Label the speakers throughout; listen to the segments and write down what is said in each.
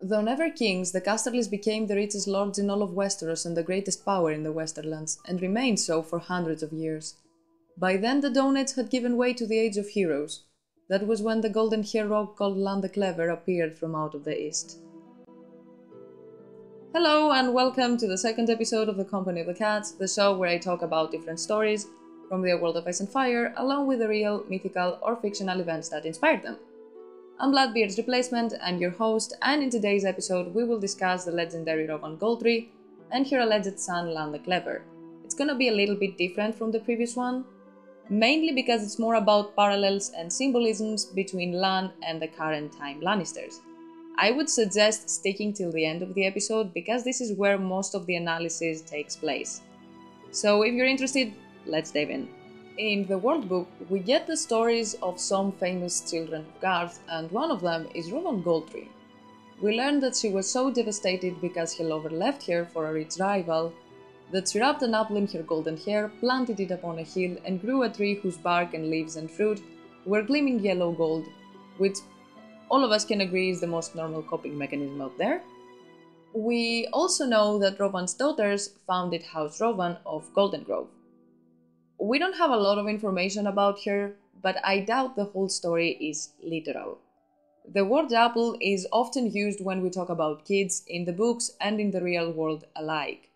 Speaker 1: Though never kings, the Casterlys became the richest lords in all of Westeros and the greatest power in the Westerlands, and remained so for hundreds of years. By then the Dawn Age had given way to the Age of Heroes. That was when the golden-haired rogue called Lann the Clever appeared from out of the east. Hello and welcome to the second episode of The Company of the Cats, the show where I talk about different stories from the world of Ice and Fire, along with the real, mythical or fictional events that inspired them. I'm Bloodbeard's replacement and your host, and in today's episode we will discuss the legendary Rowan Goldtree and her alleged son Lann the Clever. It's gonna be a little bit different from the previous one, mainly because it's more about parallels and symbolisms between Lann and the current time Lannisters. I would suggest sticking till the end of the episode because this is where most of the analysis takes place. So if you're interested, let's dive in. In the World Book, we get the stories of some famous children of Garth, and one of them is Rowan Goldtree. We learn that she was so devastated because her lover left her for a rich rival, that she wrapped an apple in her golden hair, planted it upon a hill, and grew a tree whose bark and leaves and fruit were gleaming yellow gold, which all of us can agree is the most normal coping mechanism out there. We also know that Rowan's daughters founded House Rowan of Golden Grove. We don't have a lot of information about her, but I doubt the whole story is literal. The word apple is often used when we talk about kids in the books and in the real world alike.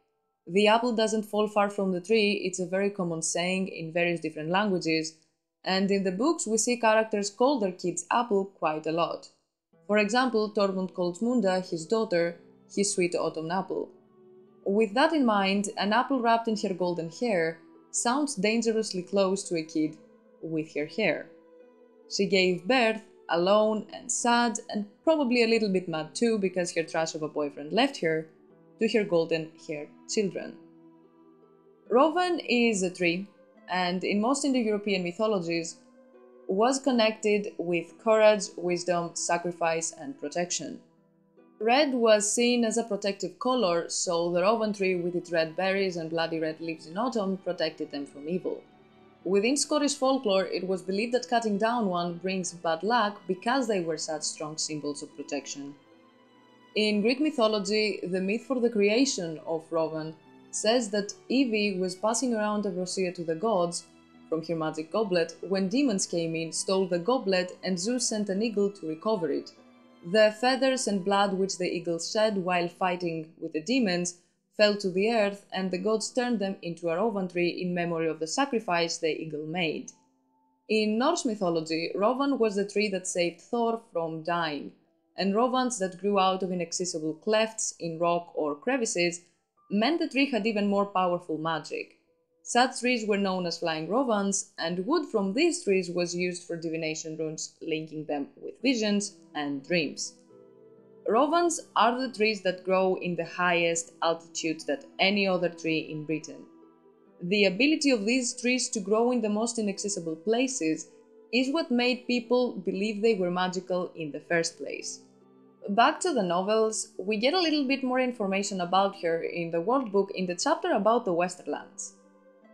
Speaker 1: The apple doesn't fall far from the tree, it's a very common saying in various different languages, and in the books we see characters call their kids apple quite a lot. For example, Tormund calls Munda, his daughter, his sweet autumn apple. With that in mind, an apple wrapped in her golden hair sounds dangerously close to a kid with her hair. She gave birth, alone and sad, and probably a little bit mad too because her trash of a boyfriend left her, to her golden-haired children. Rowan is a tree, and in most Indo-European mythologies, was connected with courage, wisdom, sacrifice, and protection. Red was seen as a protective color, so the Rowan tree with its red berries and bloody red leaves in autumn protected them from evil. Within Scottish folklore, it was believed that cutting down one brings bad luck because they were such strong symbols of protection. In Greek mythology, the myth for the creation of Rowan says that Evie was passing around ambrosia to the gods from her magic goblet when demons came in, stole the goblet, and Zeus sent an eagle to recover it. The feathers and blood which the eagles shed while fighting with the demons fell to the earth, and the gods turned them into a Rowan tree in memory of the sacrifice the eagle made. In Norse mythology, Rowan was the tree that saved Thor from dying, and Rowans that grew out of inaccessible clefts in rock or crevices meant the tree had even more powerful magic. Such trees were known as flying Rowans, and wood from these trees was used for divination runes, linking them with visions and dreams. Rowans are the trees that grow in the highest altitudes that any other tree in Britain. The ability of these trees to grow in the most inaccessible places is what made people believe they were magical in the first place. Back to the novels, we get a little bit more information about her in the World Book in the chapter about the Westerlands.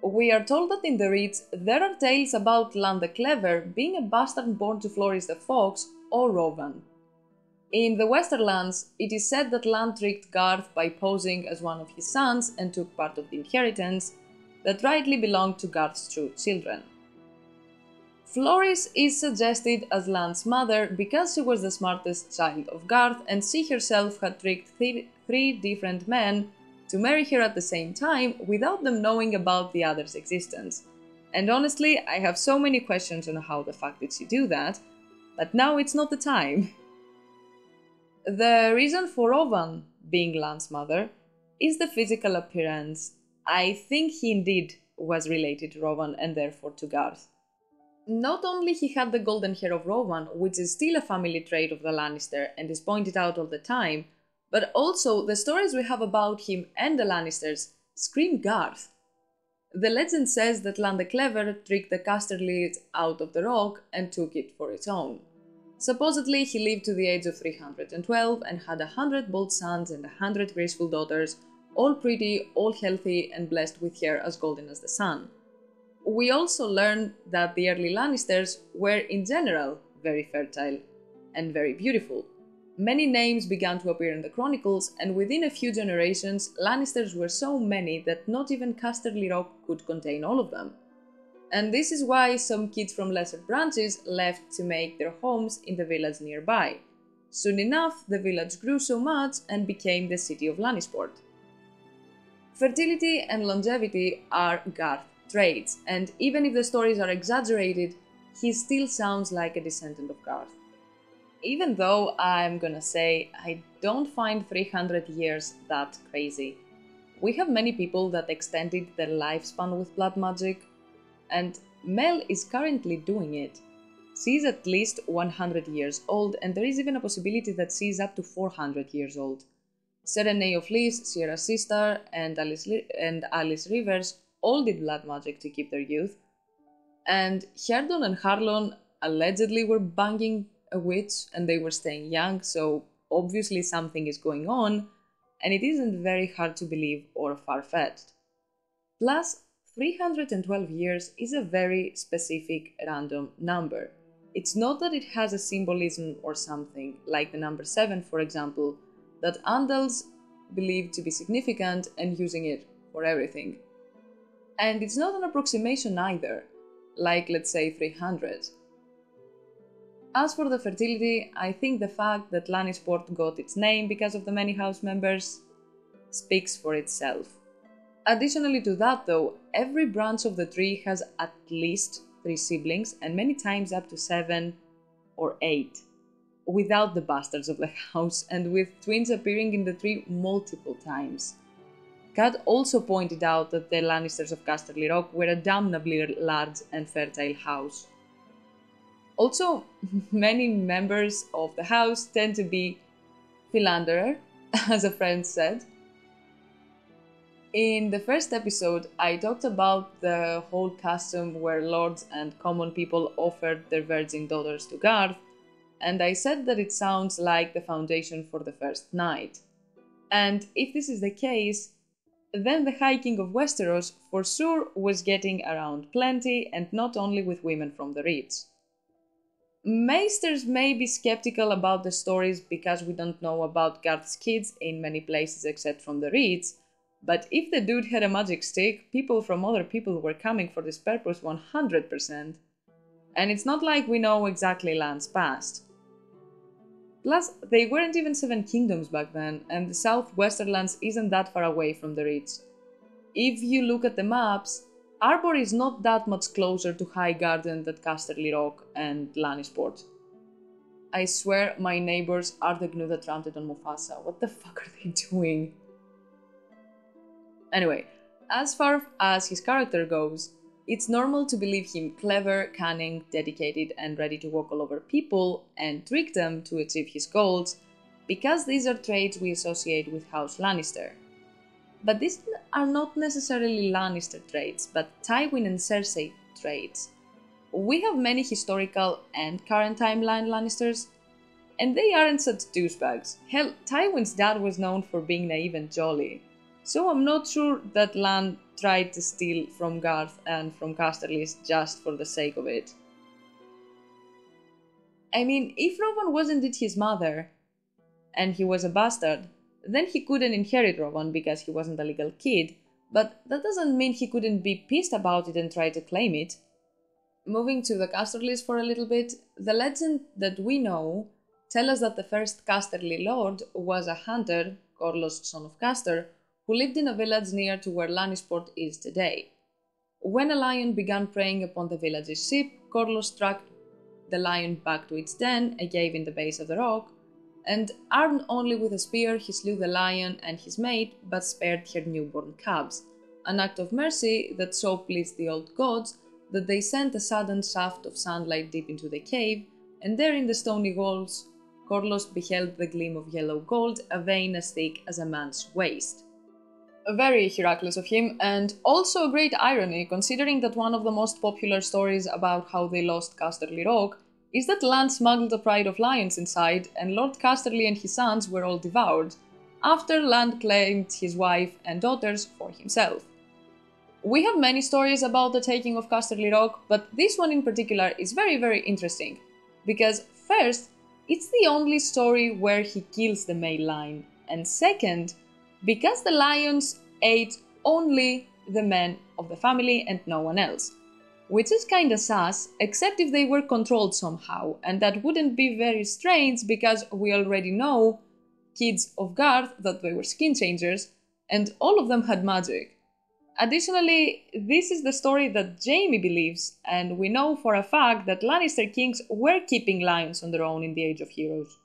Speaker 1: We are told that in the reads there are tales about Lann the Clever being a bastard born to Floris the Fox or Rowan. In the Westerlands, it is said that Lann tricked Garth by posing as one of his sons and took part of the inheritance that rightly belonged to Garth's true children. Floris is suggested as Lann's mother because she was the smartest child of Garth and she herself had tricked three different men to marry her at the same time without them knowing about the other's existence. And honestly, I have so many questions on how the fuck did she do that, but now it's not the time. The reason for Rowan being Lann's mother is the physical appearance. I think he indeed was related to Rowan and therefore to Garth. Not only he had the golden hair of Rowan, which is still a family trait of the Lannister and is pointed out all the time, but also the stories we have about him and the Lannisters scream Garth. The legend says that Lann the Clever tricked the Casterly out of the rock and took it for its own. Supposedly he lived to the age of 312 and had 100 bold sons and 100 graceful daughters, all pretty, all healthy and blessed with hair as golden as the sun. We also learn that the early Lannisters were in general very fertile and very beautiful. Many names began to appear in the chronicles, and within a few generations, Lannisters were so many that not even Casterly Rock could contain all of them. And this is why some kids from lesser branches left to make their homes in the village nearby. Soon enough, the village grew so much and became the city of Lannisport. Fertility and longevity are Garth traits, and even if the stories are exaggerated, he still sounds like a descendant of Garth. Even though I'm gonna say I don't find 300 years that crazy. We have many people that extended their lifespan with blood magic, and Mel is currently doing it. She's at least 100 years old, and there is even a possibility that she's up to 400 years old. Serene of Lys, Sierra's sister, and Alice Rivers all did blood magic to keep their youth. And Herdon and Harlon allegedly were banging a witch and they were staying young, so obviously something is going on, and it isn't very hard to believe or far-fetched. Plus, 312 years is a very specific random number. It's not that it has a symbolism or something, like the number 7 for example, that Andals believe to be significant and using it for everything. And it's not an approximation either, like let's say 300. As for the fertility, I think the fact that Lannisport got its name because of the many house members speaks for itself. Additionally to that though, every branch of the tree has at least 3 siblings and many times up to 7 or 8. Without the bastards of the house, and with twins appearing in the tree multiple times. Kat also pointed out that the Lannisters of Casterly Rock were a damnably large and fertile house. Also, many members of the house tend to be philanderer, as a friend said. In the first episode, I talked about the whole custom where lords and common people offered their virgin daughters to Garth, and I said that it sounds like the foundation for the first night. And if this is the case, then the High King of Westeros for sure was getting around plenty, and not only with women from the rich. Maesters may be skeptical about the stories because we don't know about Garth's kids in many places except from the rich, but if the dude had a magic stick, people from other people were coming for this purpose 100%. And it's not like we know exactly Lann's past. Plus, they weren't even 7 kingdoms back then, and the South Westerlands isn't that far away from the rich. If you look at the maps, Arbor is not that much closer to Highgarden than Casterly Rock and Lannisport. I swear my neighbors are the gnu that trampled on Mufasa. What the fuck are they doing? Anyway, as far as his character goes, it's normal to believe him clever, cunning, dedicated, and ready to walk all over people and trick them to achieve his goals, because these are traits we associate with House Lannister. But these are not necessarily Lannister traits, but Tywin and Cersei traits. We have many historical and current timeline Lannisters, and they aren't such douchebags. Hell, Tywin's dad was known for being naive and jolly. So I'm not sure that Lann tried to steal from Garth and from Casterly just for the sake of it. I mean, if Rowan wasn't his mother, and he was a bastard, then he couldn't inherit Rowan because he wasn't a legal kid, but that doesn't mean he couldn't be pissed about it and try to claim it. Moving to the Casterlys for a little bit, the legend that we know tell us that the first Casterly lord was a hunter, Corlos, son of Caster, who lived in a village near to where Lannisport is today. When a lion began preying upon the village's sheep, Corlos tracked the lion back to its den, a cave in the base of the rock, and armed only with a spear, he slew the lion and his mate, but spared her newborn cubs, an act of mercy that so pleased the old gods that they sent a sudden shaft of sunlight deep into the cave, and there in the stony walls, Corlos beheld the gleam of yellow gold, a vein as thick as a man's waist. Very Heracles of him, and also a great irony considering that one of the most popular stories about how they lost Casterly Rock is that Lann smuggled a pride of lions inside and Lord Casterly and his sons were all devoured, after Lann claimed his wife and daughters for himself. We have many stories about the taking of Casterly Rock, but this one in particular is very interesting, because first, it's the only story where he kills the male lion, and second, because the lions ate only the men of the family and no one else. Which is kinda sus, except if they were controlled somehow, and that wouldn't be very strange because we already know kids of Garth that they were skin changers, and all of them had magic. Additionally, this is the story that Jaime believes, and we know for a fact that Lannister kings were keeping lions on their own in the Age of Heroes.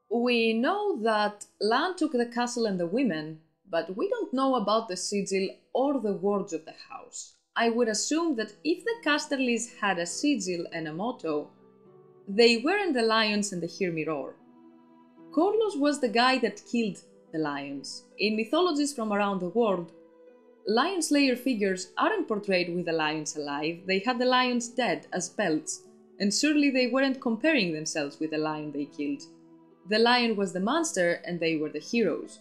Speaker 1: We know that Lann took the castle and the women, but we don't know about the sigil or the words of the house. I would assume that if the Casterlys had a sigil and a motto, they weren't the lions and the Hear Me Roar. Corlos was the guy that killed the lions. In mythologies from around the world, lion slayer figures aren't portrayed with the lions alive, they had the lions dead as pelts, and surely they weren't comparing themselves with the lion they killed. The lion was the monster and they were the heroes.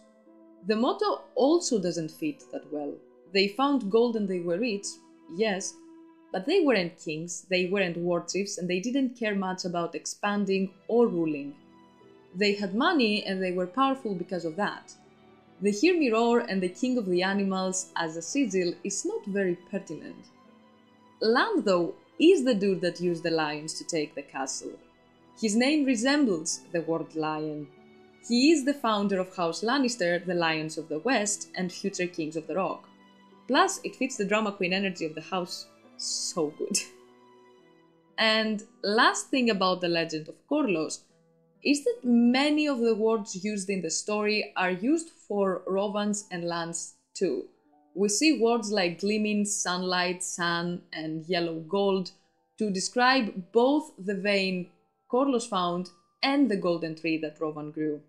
Speaker 1: The motto also doesn't fit that well. They found gold and they were rich, yes, but they weren't kings, they weren't war chiefs, and they didn't care much about expanding or ruling. They had money and they were powerful because of that. The Hear Me Roar and the King of the Animals as a sigil is not very pertinent. Lann, though, is the dude that used the lions to take the castle. His name resembles the word lion. He is the founder of House Lannister, the Lions of the West, and future Kings of the Rock. Plus, it fits the drama queen energy of the house so good. And last thing about the legend of Corlos is that many of the words used in the story are used for Rowan's and Lann's too. We see words like gleaming, sunlight, sun, and yellow gold to describe both the vein Corlos found and the golden tree that Rowan grew.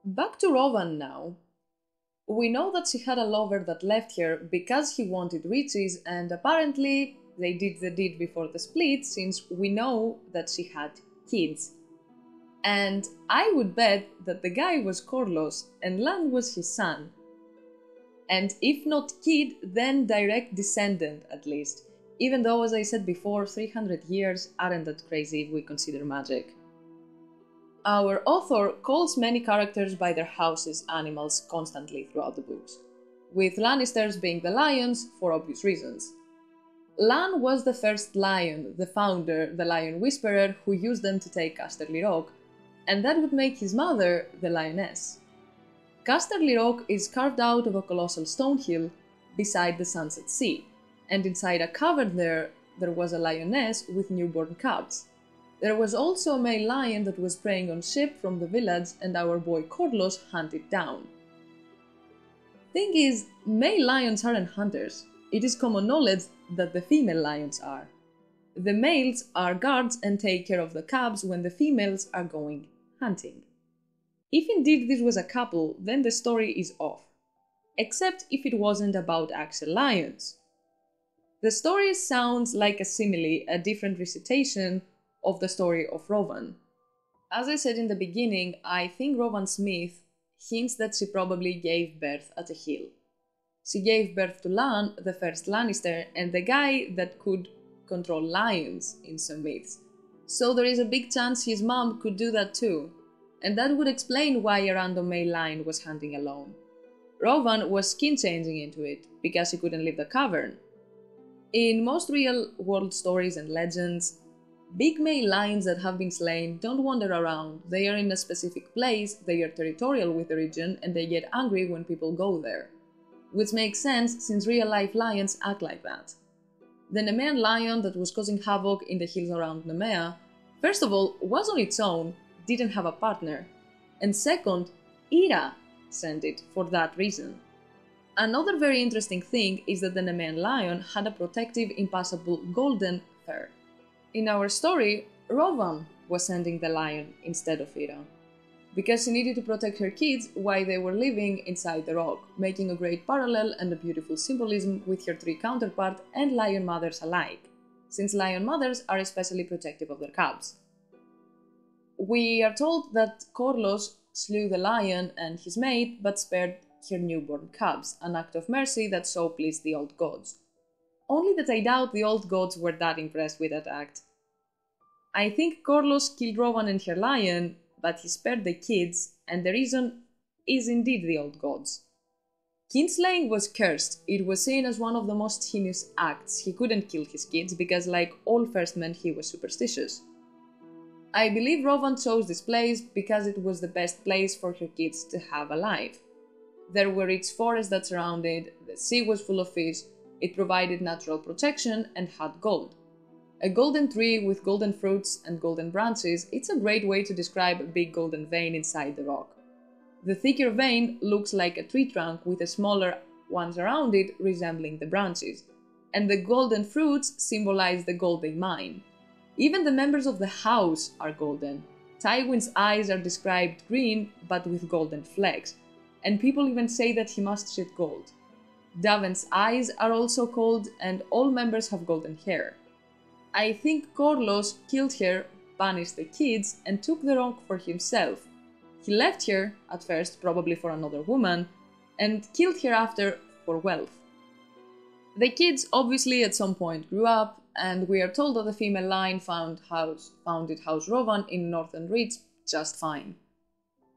Speaker 1: Back to Rowan now. We know that she had a lover that left her because he wanted riches, and apparently they did the deed before the split since we know that she had kids. And I would bet that the guy was Corlos and Lann was his son. And if not kid, then direct descendant at least. Even though, as I said before, 300 years aren't that crazy if we consider magic. Our author calls many characters by their house's animals constantly throughout the books, with Lannisters being the lions for obvious reasons. Lann was the first lion, the founder, the lion whisperer, who used them to take Casterly Rock, and that would make his mother the lioness. Casterly Rock is carved out of a colossal stone hill beside the Sunset Sea, and inside a cavern there was a lioness with newborn cubs. There was also a male lion that was preying on sheep from the village, and our boy Corlos hunted down. Thing is, male lions aren't hunters. It is common knowledge that the female lions are. The males are guards and take care of the cubs when the females are going hunting. If indeed this was a couple, then the story is off. Except if it wasn't about actual lions. The story sounds like a simile, a different recitation of the story of Rowan. As I said in the beginning, I think Rowan's myth hints that she probably gave birth at a hill. She gave birth to Lann, the first Lannister, and the guy that could control lions in some myths. So there is a big chance his mom could do that too, and that would explain why a random male lion was hunting alone. Rowan was skin changing into it, because he couldn't leave the cavern. In most real-world stories and legends, big male lions that have been slain don't wander around, they are in a specific place, they are territorial with the region, and they get angry when people go there. Which makes sense since real-life lions act like that. The Nemean lion that was causing havoc in the hills around Nemea, first of all, was on its own, didn't have a partner, and second, Ira sent it for that reason. Another very interesting thing is that the Nemean lion had a protective, impassable golden fur. In our story, Rowan was sending the lion instead of Ira, because she needed to protect her kids while they were living inside the rock, making a great parallel and a beautiful symbolism with her three counterparts and lion mothers alike, since lion mothers are especially protective of their cubs. We are told that Corlos slew the lion and his mate, but spared her newborn cubs, an act of mercy that so pleased the old gods. Only that I doubt the old gods were that impressed with that act. I think Corlos killed Rowan and her lion but he spared the kids, and the reason is indeed the old gods. Kinslaying was cursed. It was seen as one of the most heinous acts. He couldn't kill his kids because, like all first men, he was superstitious. I believe Rowan chose this place because it was the best place for her kids to have alive. There were rich forests that surrounded, the sea was full of fish, it provided natural protection and had gold. A golden tree with golden fruits and golden branches, it's a great way to describe a big golden vein inside the rock. The thicker vein looks like a tree trunk with the smaller ones around it resembling the branches, and the golden fruits symbolize the gold they mine. Even the members of the house are golden. Tywin's eyes are described green but with golden flecks, and people even say that he must shed gold. Daven's eyes are also cold, and all members have golden hair. I think Corlos killed her, banished the kids, and took the rock for himself. He left her, at first probably for another woman, and killed her after for wealth. The kids obviously at some point grew up, and we are told that the female line founded House Rowan in Northern Reach just fine.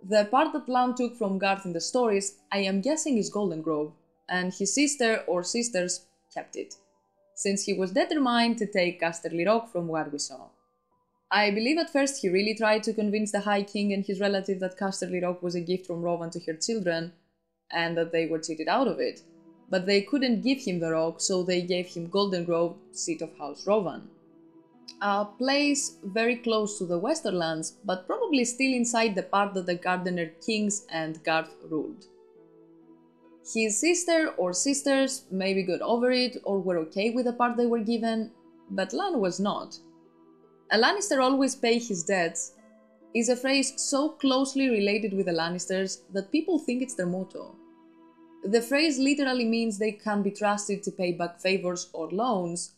Speaker 1: The part that Lann took from Garth in the stories, I am guessing is Golden Grove, and his sister or sisters kept it, since he was determined to take Casterly Rock from what we saw. I believe at first he really tried to convince the High King and his relative that Casterly Rock was a gift from Rowan to her children, and that they were cheated out of it, but they couldn't give him the rock, so they gave him Golden Grove, seat of House Rowan. A place very close to the Westerlands, but probably still inside the part that the Gardener kings and Garth ruled. His sister or sisters maybe got over it or were okay with the part they were given, but Lann was not. A Lannister always pay his debts is a phrase so closely related with the Lannisters that people think it's their motto. The phrase literally means they can be trusted to pay back favors or loans.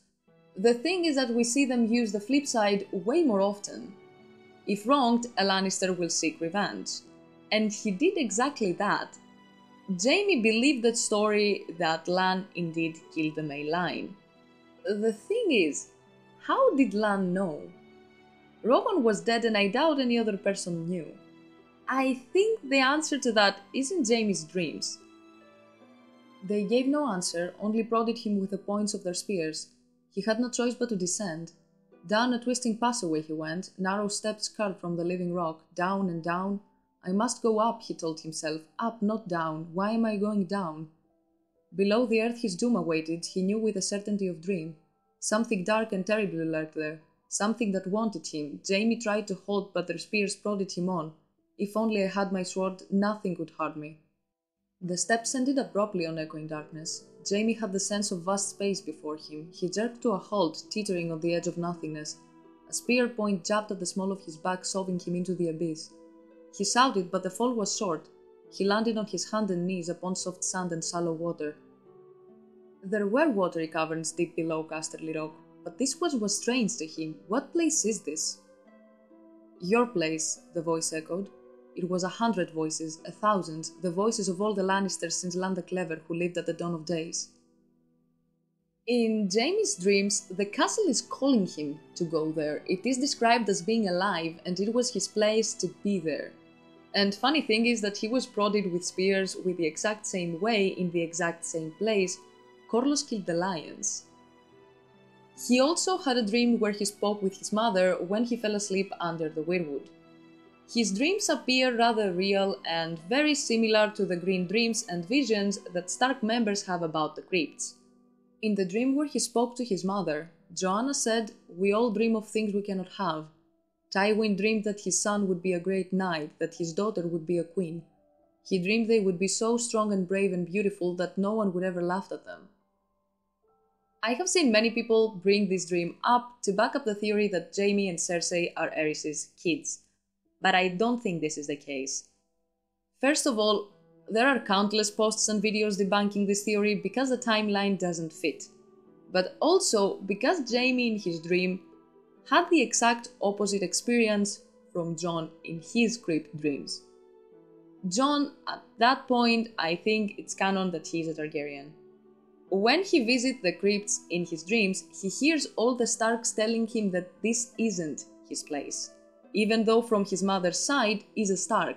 Speaker 1: The thing is that we see them use the flip side way more often. If wronged, a Lannister will seek revenge. And he did exactly that. Jaime believed that story that Lann indeed killed the male line. The thing is, how did Lann know? Rowan was dead and I doubt any other person knew. I think the answer to that is in Jaime's dreams. They gave no answer, only prodded him with the points of their spears. He had no choice but to descend. Down a twisting passageway he went, narrow steps curved from the living rock, down and down. I must go up, he told himself, up, not down. Why am I going down? Below the earth his doom awaited, he knew with the certainty of dream. Something dark and terrible lurked there, something that wanted him. Jaime tried to hold, but their spears prodded him on. If only I had my sword, nothing could harm me. The steps ended abruptly on echoing darkness. Jaime had the sense of vast space before him. He jerked to a halt, teetering on the edge of nothingness. A spear point jabbed at the small of his back, shoving him into the abyss. He shouted, but the fall was short. He landed on his hands and knees upon soft sand and shallow water. There were watery caverns deep below Casterly Rock, but this was strange to him. What place is this? Your place, the voice echoed. It was 100 voices, 1,000, the voices of all the Lannisters since Lann the Clever who lived at the dawn of days. In Jaime's dreams, the castle is calling him to go there. It is described as being alive, and it was his place to be there. And funny thing is that he was prodded with spears with the exact same way in the exact same place. Corlos killed the lions. He also had a dream where he spoke with his mother when he fell asleep under the weirwood. His dreams appear rather real and very similar to the green dreams and visions that Stark members have about the crypts. In the dream where he spoke to his mother, Joanna said, "We all dream of things we cannot have." Tywin dreamed that his son would be a great knight, that his daughter would be a queen. He dreamed they would be so strong and brave and beautiful that no one would ever laugh at them. I have seen many people bring this dream up to back up the theory that Jaime and Cersei are Aerys' kids, but I don't think this is the case. First of all, there are countless posts and videos debunking this theory because the timeline doesn't fit, but also because Jaime in his dream had the exact opposite experience from Jon in his crypt dreams. Jon, at that point, I think it's canon that he's a Targaryen. When he visits the crypts in his dreams, he hears all the Starks telling him that this isn't his place. even though from his mother's side is a Stark.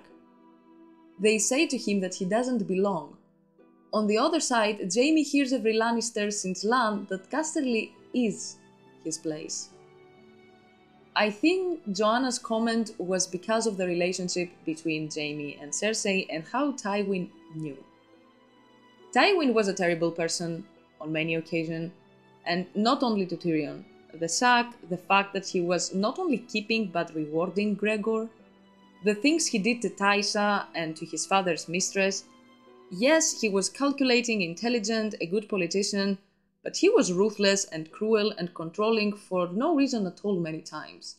Speaker 1: They say to him that he doesn't belong. On the other side, Jaime hears every Lannister since Lann that Casterly is his place. I think Joanna's comment was because of the relationship between Jaime and Cersei and how Tywin knew. Tywin was a terrible person on many occasions, and not only to Tyrion. The sack, the fact that he was not only keeping but rewarding Gregor, the things he did to Tysha and to his father's mistress. Yes, he was calculating, intelligent, a good politician, but he was ruthless and cruel and controlling for no reason at all many times.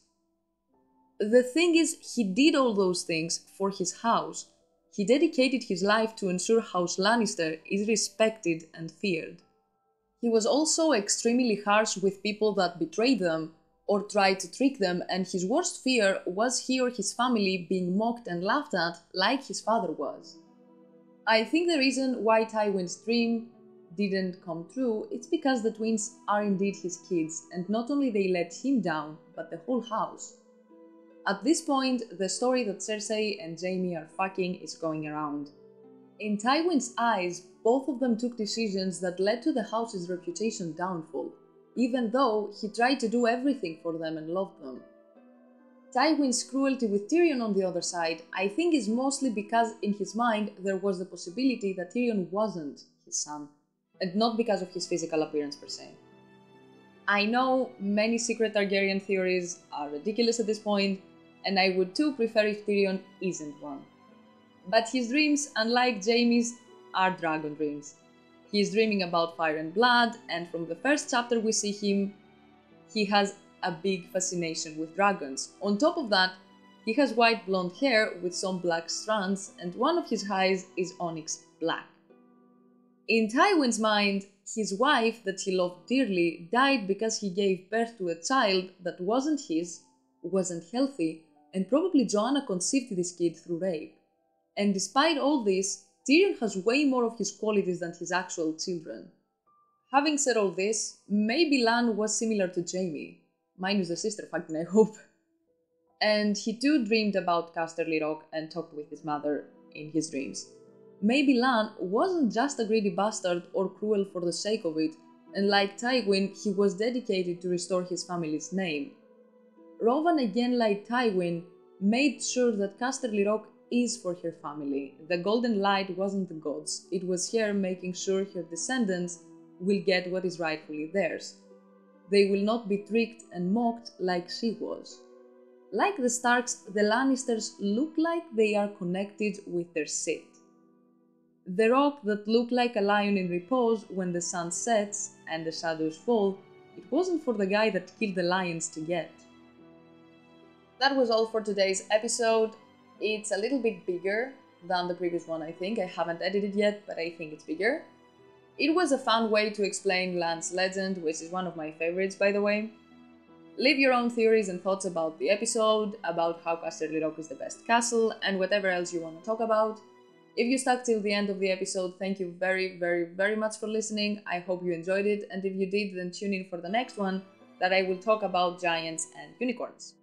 Speaker 1: The thing is, he did all those things for his house. He dedicated his life to ensure House Lannister is respected and feared. He was also extremely harsh with people that betrayed them or tried to trick them, and his worst fear was he or his family being mocked and laughed at like his father was. I think the reason why Tywin's dream didn't come true is because the twins are indeed his kids, and not only they let him down, but the whole house. At this point, the story that Cersei and Jaime are fucking is going around. In Tywin's eyes, both of them took decisions that led to the house's reputation downfall, even though he tried to do everything for them and loved them. Tywin's cruelty with Tyrion on the other side, I think, is mostly because in his mind there was the possibility that Tyrion wasn't his son, and not because of his physical appearance per se. I know many secret Targaryen theories are ridiculous at this point, and I would too prefer if Tyrion isn't one. But his dreams, unlike Jaime's, are dragon dreams. He is dreaming about fire and blood, and from the first chapter we see him, he has a big fascination with dragons. On top of that, he has white blonde hair with some black strands, and one of his eyes is onyx black. In Tywin's mind, his wife, that he loved dearly, died because he gave birth to a child that wasn't his, wasn't healthy, and probably Joanna conceived this kid through rape. And despite all this, Tyrion has way more of his qualities than his actual children. Having said all this, maybe Lann was similar to Jaime, minus the sister fucking, I hope. And he too dreamed about Casterly Rock and talked with his mother in his dreams. Maybe Lann wasn't just a greedy bastard or cruel for the sake of it, and like Tywin, he was dedicated to restore his family's name. Rowan, again like Tywin, made sure that Casterly Rock is for her family. The golden light wasn't the gods, it was her making sure her descendants will get what is rightfully theirs. They will not be tricked and mocked like she was. Like the Starks, the Lannisters look like they are connected with their seat. The rock that looked like a lion in repose when the sun sets and the shadows fall, it wasn't for the guy that killed the lions to get. That was all for today's episode. It's a little bit bigger than the previous one, I think. I haven't edited yet, but I think it's bigger. It was a fun way to explain Lann's legend, which is one of my favorites, by the way. Leave your own theories and thoughts about the episode, about how Casterly Rock is the best castle, and whatever else you want to talk about. If you stuck till the end of the episode, thank you very, very, very much for listening. I hope you enjoyed it, and if you did, then tune in for the next one, that I will talk about giants and unicorns.